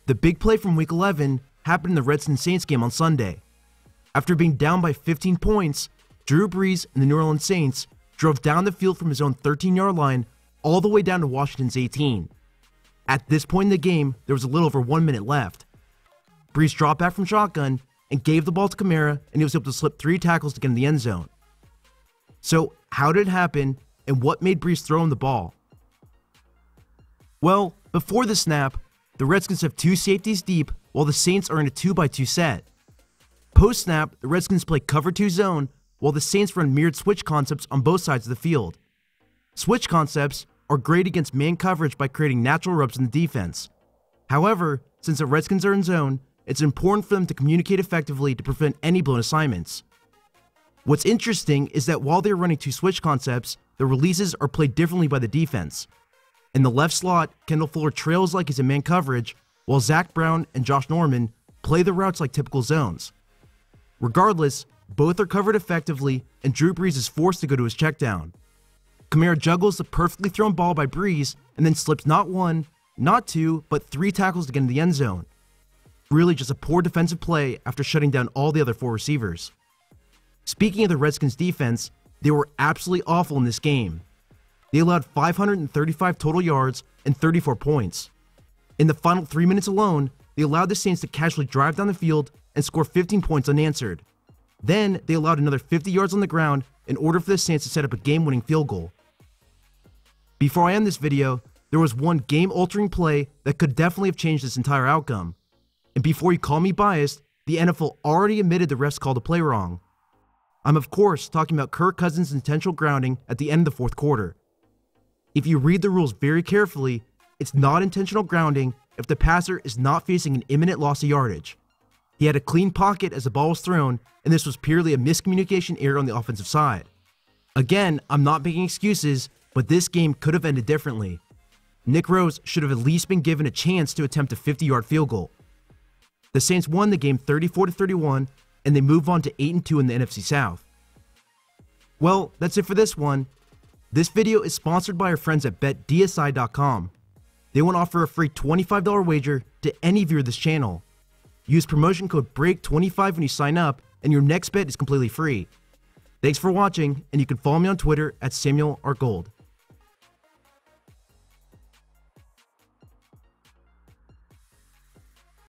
The big play from Week 11 happened in the Redskins-Saints game on Sunday. After being down by 15 points, Drew Brees and the New Orleans Saints drove down the field from his own 13-yard line all the way down to Washington's 18. At this point in the game, there was a little over 1 minute left. Brees dropped back from shotgun and gave the ball to Kamara, and he was able to slip 3 tackles to get in the end zone. So, how did it happen, and what made Brees throw him the ball? Well, before the snap, the Redskins have 2 safeties deep while the Saints are in a 2-by-2 set. Post-snap, the Redskins play cover 2 zone while the Saints run mirrored switch concepts on both sides of the field. Switch concepts are great against man coverage by creating natural rubs in the defense. However, since the Redskins are in zone, it's important for them to communicate effectively to prevent any blown assignments. What's interesting is that while they're running 2 switch concepts, the releases are played differently by the defense. In the left slot, Kendall Fuller trails like he's in man coverage, while Zach Brown and Josh Norman play the routes like typical zones. Regardless, both are covered effectively, and Drew Brees is forced to go to his check down. Kamara juggles the perfectly thrown ball by Brees and then slips not 1, not 2, but 3 tackles to get in the end zone. Really just a poor defensive play after shutting down all the other 4 receivers. Speaking of the Redskins defense, they were absolutely awful in this game. They allowed 535 total yards and 34 points. In the final 3 minutes alone, they allowed the Saints to casually drive down the field and score 15 points unanswered. Then, they allowed another 50 yards on the ground in order for the Saints to set up a game-winning field goal. Before I end this video, there was one game-altering play that could definitely have changed this entire outcome. And before you call me biased, the NFL already admitted the refs called the play wrong. I'm of course talking about Kirk Cousins' intentional grounding at the end of the 4th quarter. If you read the rules very carefully, it's not intentional grounding if the passer is not facing an imminent loss of yardage. He had a clean pocket as the ball was thrown, and this was purely a miscommunication error on the offensive side. Again, I'm not making excuses, but this game could have ended differently. Nick Rose should have at least been given a chance to attempt a 50-yard field goal. The Saints won the game 34-31, and they move on to 8-2 in the NFC South. Well, that's it for this one. This video is sponsored by our friends at BetDSI.com. They want to offer a free $25 wager to any viewer of this channel. Use promotion code BREAK25 when you sign up, and your next bet is completely free. Thanks for watching, and you can follow me on Twitter at SamuelRGold.